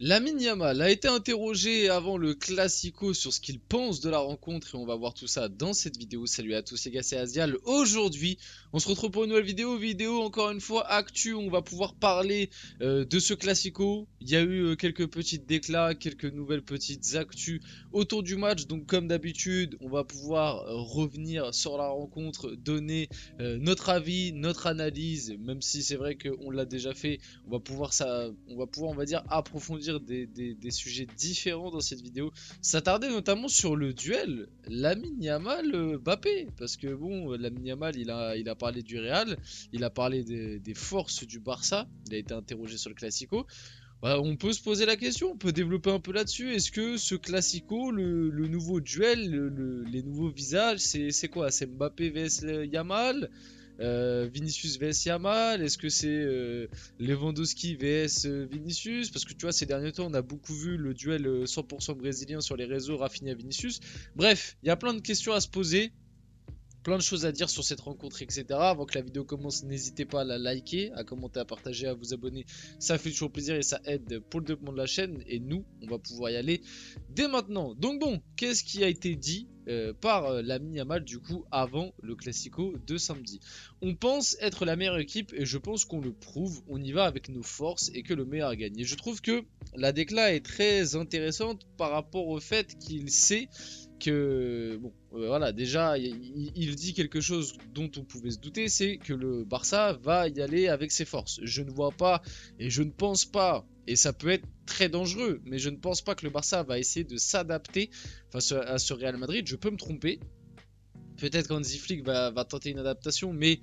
Lamine Yamal a été interrogé avant le Classico sur ce qu'il pense de la rencontre et on va voir tout ça dans cette vidéo. Salut à tous les gars, c'est Azial. Aujourd'hui, on se retrouve pour une nouvelle vidéo encore une fois actu. On va pouvoir parler de ce Classico. Il y a eu quelques petites déclats, quelques nouvelles petites actus autour du match. Donc comme d'habitude, on va pouvoir revenir sur la rencontre, donner notre avis, notre analyse, même si c'est vrai qu'on l'a déjà fait. On va pouvoir, on va dire, approfondir des sujets différents dans cette vidéo. S'attarder notamment sur le duel Lamine Yamal-Mbappé. Parce que bon, Lamine Yamal, il a parlé du Real, il a parlé des forces du Barça, il a été interrogé sur le Classico. Bah, on peut se poser la question, on peut développer un peu là-dessus. Est-ce que ce Classico, le nouveau duel, les nouveaux visages, c'est quoi? C'est Mbappé vs Yamal, Vinicius vs Yamal? Est-ce que c'est Lewandowski vs Vinicius? Parce que tu vois, ces derniers temps, on a beaucoup vu le duel 100% brésilien sur les réseaux, Rafinha-Vinicius. Bref, il y a plein de questions à se poser. Plein de choses à dire sur cette rencontre, etc. Avant que la vidéo commence, n'hésitez pas à la liker, à commenter, à partager, à vous abonner. Ça fait toujours plaisir et ça aide pour le développement de la chaîne. Et nous, on va pouvoir y aller dès maintenant. Donc bon, qu'est-ce qui a été dit par Lamine Yamal du coup avant le Classico de samedi? On pense être la meilleure équipe et je pense qu'on le prouve. On y va avec nos forces et que le meilleur gagne. Et je trouve que la décla est très intéressante par rapport au fait qu'il sait que bon, voilà, déjà il dit quelque chose dont on pouvait se douter, c'est que le Barça va y aller avec ses forces. Je ne vois pas et je ne pense pas, et ça peut être très dangereux, mais je ne pense pas que le Barça va essayer de s'adapter face à ce Real Madrid. Je peux me tromper, peut-être qu'Hansi Flick va tenter une adaptation, mais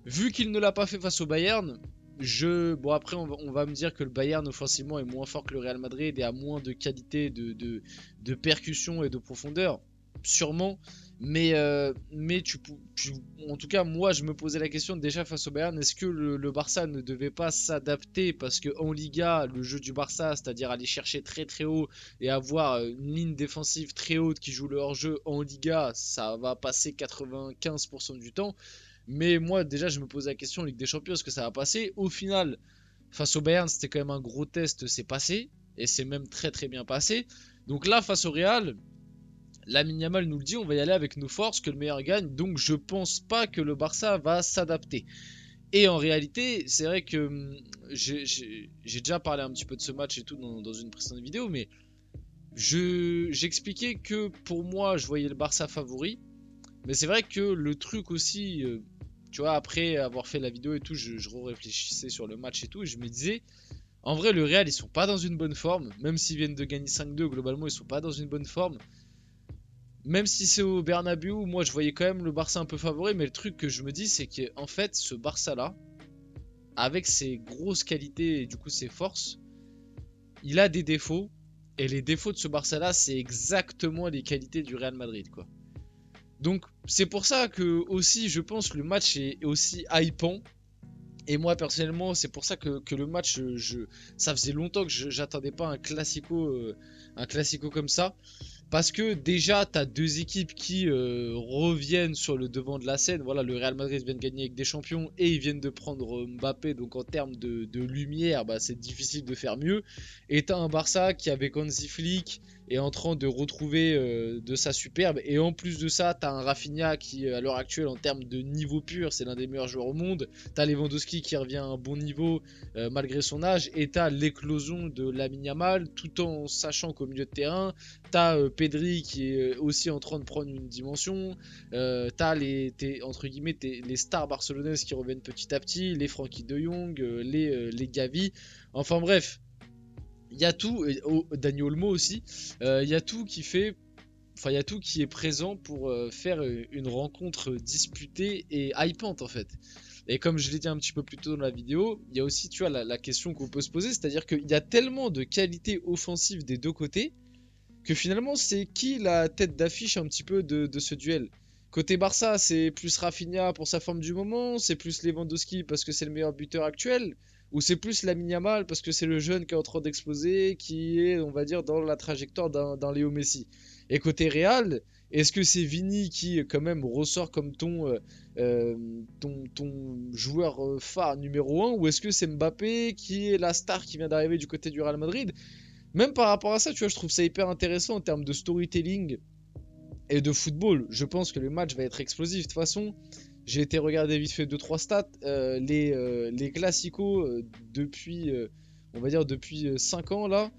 vu qu'il ne l'a pas fait face au Bayern, bon après on va me dire que le Bayern offensivement est moins fort que le Real Madrid et a moins de qualité de percussion et de profondeur, sûrement. Mais en tout cas moi je me posais la question déjà face au Bayern, est-ce que le Barça ne devait pas s'adapter parce que en Liga le jeu du Barça, c'est-à-dire aller chercher très très haut et avoir une ligne défensive très haute qui joue le hors-jeu en Liga, ça va passer 95% du temps. Mais moi, déjà, je me posais la question, Ligue des Champions, est-ce que ça va passer? Au final, face au Bayern, c'était quand même un gros test, c'est passé. Et c'est même très très bien passé. Donc là, face au Real, Lamine Yamal nous le dit, on va y aller avec nos forces, que le meilleur gagne. Donc je pense pas que le Barça va s'adapter. Et en réalité, c'est vrai que j'ai déjà parlé un petit peu de ce match et tout dans une précédente vidéo, mais j'expliquais que pour moi, je voyais le Barça favori. Mais c'est vrai que le truc aussi, tu vois, après avoir fait la vidéo et tout, je réfléchissais sur le match et tout, et je me disais, en vrai, le Real, ils sont pas dans une bonne forme, même s'ils viennent de gagner 5-2, globalement, ils sont pas dans une bonne forme. Même si c'est au Bernabeu, moi, je voyais quand même le Barça un peu favori, mais le truc que je me dis, c'est qu'en fait, ce Barça-là, avec ses grosses qualités et du coup ses forces, il a des défauts, et les défauts de ce Barça-là, c'est exactement les qualités du Real Madrid, quoi. Donc c'est pour ça que aussi je pense que le match est aussi hypant. Et moi personnellement c'est pour ça que le match, ça faisait longtemps que j'attendais pas un classico comme ça. Parce que déjà, tu as deux équipes qui reviennent sur le devant de la scène. Voilà, le Real Madrid vient de gagner avec des champions et ils viennent de prendre Mbappé. Donc en termes de lumière, bah, c'est difficile de faire mieux. Et tu as un Barça qui, avec Hansi Flick, est en train de retrouver de sa superbe. Et en plus de ça, tu as un Rafinha qui, à l'heure actuelle, en termes de niveau pur, c'est l'un des meilleurs joueurs au monde. Tu as Lewandowski qui revient à un bon niveau malgré son âge. Et tu as l'éclosion de Lamine Yamal, tout en sachant qu'au milieu de terrain, t'as Pedri qui est aussi en train de prendre une dimension. T'as entre guillemets les stars barcelonaises qui reviennent petit à petit, les Frankie de Jong, les Gavi. Enfin bref, il y a tout. Dani Olmo aussi. Il y a tout qui fait. Enfin, il y a tout qui est présent pour faire une rencontre disputée et hypante en fait. Et comme je l'ai dit un petit peu plus tôt dans la vidéo, il y a aussi, tu vois, la question qu'on peut se poser, c'est-à-dire qu'il y a tellement de qualités offensives des deux côtés que finalement c'est qui la tête d'affiche un petit peu de ce duel. Côté Barça, c'est plus Rafinha pour sa forme du moment, c'est plus Lewandowski parce que c'est le meilleur buteur actuel, ou c'est plus Lamine Yamal parce que c'est le jeune qui est en train d'exploser, qui est, on va dire, dans la trajectoire d'un Léo Messi. Et côté Real, est-ce que c'est Vini qui quand même ressort comme ton joueur phare numéro 1, ou est-ce que c'est Mbappé qui est la star qui vient d'arriver du côté du Real Madrid? Même par rapport à ça, tu vois, je trouve ça hyper intéressant en termes de storytelling et de football. Je pense que le match va être explosif. De toute façon, j'ai été regarder vite fait 2-3 stats. Les Clasico depuis, on va dire, depuis 5 ans là.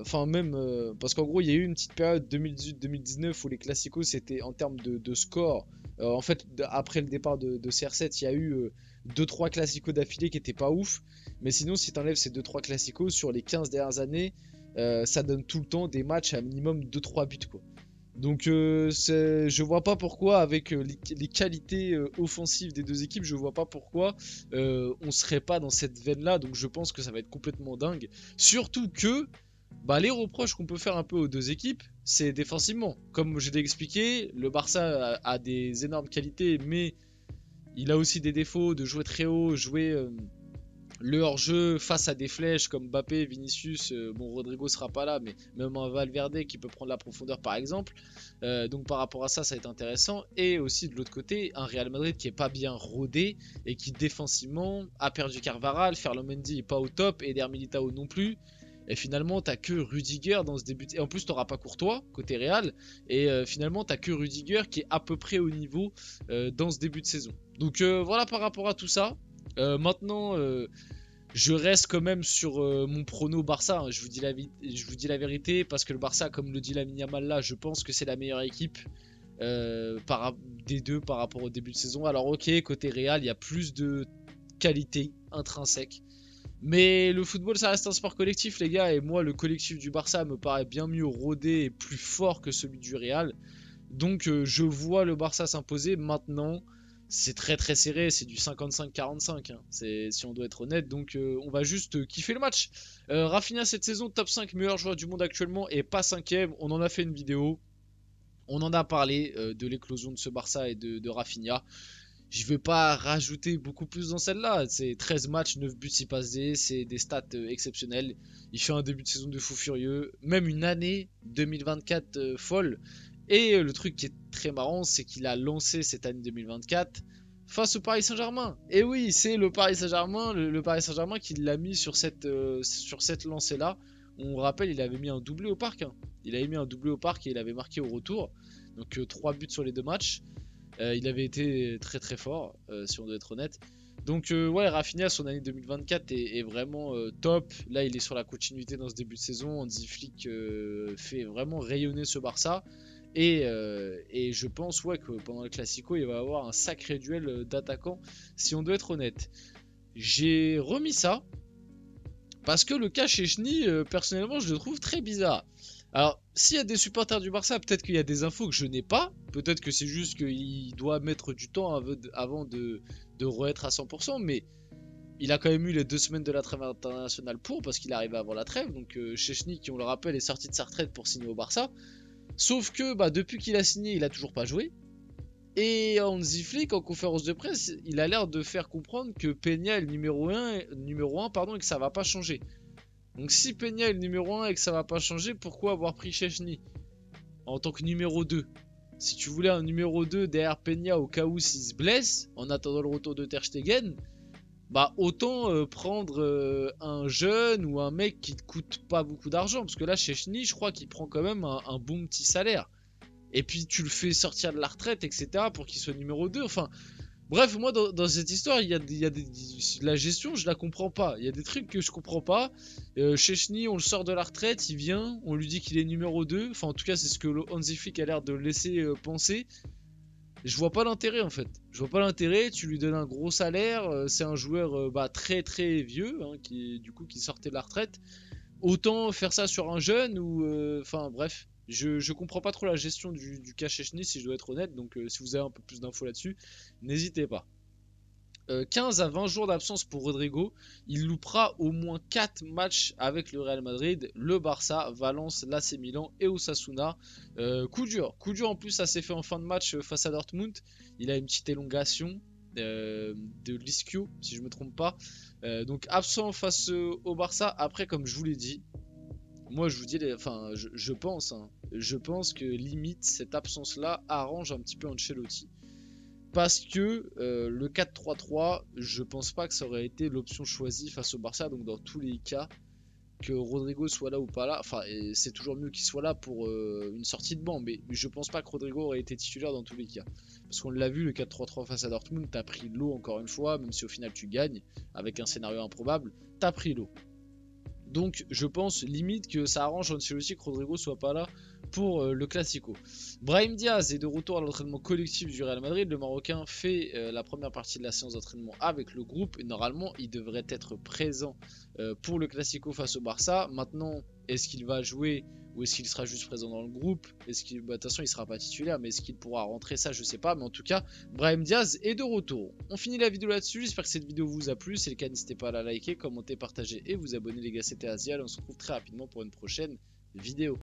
Enfin, même, parce qu'en gros, il y a eu une petite période 2018-2019 où les Clasico c'était en termes de score. En fait, après le départ de CR7, il y a eu 2-3 Clasico d'affilée qui étaient pas ouf. Mais sinon, si tu enlèves ces 2-3 Clasico sur les 15 dernières années, ça donne tout le temps des matchs à minimum 2-3 buts, quoi. Donc je vois pas pourquoi avec les qualités offensives des deux équipes, je vois pas pourquoi on serait pas dans cette veine là. Donc je pense que ça va être complètement dingue. Surtout que bah, les reproches qu'on peut faire un peu aux deux équipes, c'est défensivement. Comme je l'ai expliqué, le Barça a des énormes qualités, mais il a aussi des défauts de jouer très haut, jouer le hors-jeu face à des flèches comme Mbappé, Vinicius, bon Rodrigo sera pas là, mais même un Valverde qui peut prendre la profondeur par exemple. Donc par rapport à ça, ça va être intéressant. Et aussi de l'autre côté, un Real Madrid qui est pas bien rodé et qui défensivement a perdu Carvajal, Ferland Mendy est pas au top, et Eder Militao non plus. Et finalement, t'as que Rudiger dans ce début. Et en plus, t'auras pas Courtois côté Real. Et finalement, t'as que Rudiger qui est à peu près au niveau dans ce début de saison. Donc voilà par rapport à tout ça. Maintenant, je reste quand même sur mon prono Barça. Hein. Je vous dis la vérité parce que le Barça, comme le dit Lamine Yamal là, je pense que c'est la meilleure équipe des deux par rapport au début de saison. Alors ok, côté Real, il y a plus de qualité intrinsèque. Mais le football, ça reste un sport collectif, les gars. Et moi, le collectif du Barça me paraît bien mieux rodé et plus fort que celui du Real. Donc, je vois le Barça s'imposer. Maintenant, c'est très très serré. C'est du 55-45. Hein. Si on doit être honnête. Donc, on va juste kiffer le match. Rafinha, cette saison, top 5 meilleur joueur du monde actuellement et pas 5ème. On en a fait une vidéo. On en a parlé de l'éclosion de ce Barça et de Rafinha. Je vais pas rajouter beaucoup plus dans celle-là. C'est 13 matchs, 9 buts, 6 passes D. C'est des stats exceptionnelles. Il fait un début de saison de fou furieux. Même une année 2024 folle. Et le truc qui est très marrant, c'est qu'il a lancé cette année 2024 face au Paris Saint-Germain. Et oui, c'est le Paris Saint-Germain, le Paris Saint-Germain qui l'a mis sur cette lancée-là. On rappelle, il avait mis un doublé au parc. Hein. Il avait mis un doublé au parc et il avait marqué au retour. Donc 3 buts sur les 2 matchs. Il avait été très très fort, si on doit être honnête. Donc ouais, Rafinha, son année 2024 est vraiment top. Là, il est sur la continuité dans ce début de saison. Hansi Flick fait vraiment rayonner ce Barça. Et je pense ouais, que pendant le Classico, il va y avoir un sacré duel d'attaquants, si on doit être honnête. J'ai remis ça parce que le cas Chechny, personnellement, je le trouve très bizarre. Alors, s'il y a des supporters du Barça, peut-être qu'il y a des infos que je n'ai pas. Peut-être que c'est juste qu'il doit mettre du temps avant de re-être à 100%. Mais il a quand même eu les 2 semaines de la trêve internationale parce qu'il est arrivé avant la trêve. Donc, Chechny, qui on le rappelle, est sorti de sa retraite pour signer au Barça. Sauf que bah, depuis qu'il a signé, il a toujours pas joué. Et Hansi Flick, en conférence de presse, il a l'air de faire comprendre que Peña est le numéro 1 et que ça va pas changer. Donc si Peña est le numéro 1 et que ça va pas changer, pourquoi avoir pris Chechny en tant que numéro 2? Si tu voulais un numéro 2 derrière Peña au cas où s'il se blesse, en attendant le retour de Ter Stegen, bah autant prendre un jeune ou un mec qui te coûte pas beaucoup d'argent. Parce que là, Chechny, je crois qu'il prend quand même un bon petit salaire. Et puis tu le fais sortir de la retraite, etc. pour qu'il soit numéro 2. Enfin, bref, moi dans cette histoire, la gestion, je la comprends pas. Il y a des trucs que je comprends pas. Chechny, on le sort de la retraite, il vient, on lui dit qu'il est numéro 2. Enfin, en tout cas, c'est ce que Hansi Flick a l'air de laisser penser. Je vois pas l'intérêt en fait. Je vois pas l'intérêt, tu lui donnes un gros salaire. C'est un joueur très très vieux, hein, qui sortait de la retraite. Autant faire ça sur un jeune ou. Enfin, bref. Je comprends pas trop la gestion du cas Chechny si je dois être honnête, donc si vous avez un peu plus d'infos là-dessus, n'hésitez pas. 15 à 20 jours d'absence pour Rodrigo, il loupera au moins 4 matchs avec le Real Madrid, le Barça, Valence, l'AC Milan et Osasuna. Coup dur en plus ça s'est fait en fin de match face à Dortmund, il a une petite élongation de l'ischio si je me trompe pas. Donc absent face au Barça, après comme je vous l'ai dit, moi je vous dis, je pense que limite cette absence là arrange un petit peu Ancelotti. Parce que le 4-3-3, je pense pas que ça aurait été l'option choisie face au Barça. Donc dans tous les cas, que Rodrigo soit là ou pas là. Enfin, c'est toujours mieux qu'il soit là pour une sortie de banc, mais je pense pas que Rodrigo aurait été titulaire dans tous les cas. Parce qu'on l'a vu, le 4-3-3 face à Dortmund, t'as pris l'eau encore une fois, même si au final tu gagnes, avec un scénario improbable, t'as pris l'eau. Donc je pense limite que ça arrange Ancelotti que Rodrigo soit pas là pour le Classico. Brahim Diaz est de retour à l'entraînement collectif du Real Madrid. Le Marocain fait la première partie de la séance d'entraînement avec le groupe. Et normalement, il devrait être présent pour le Classico face au Barça. Maintenant, est-ce qu'il va jouer ou est-ce qu'il sera juste présent dans le groupe? Est-ce qu'il, bah, de toute façon, il sera pas titulaire, mais est-ce qu'il pourra rentrer? Ça, je sais pas. Mais en tout cas, Brahim Diaz est de retour. On finit la vidéo là-dessus. J'espère que cette vidéo vous a plu. Si c'est le cas, n'hésitez pas à la liker, commenter, partager et vous abonner, les gars. C'était Azial. On se retrouve très rapidement pour une prochaine vidéo.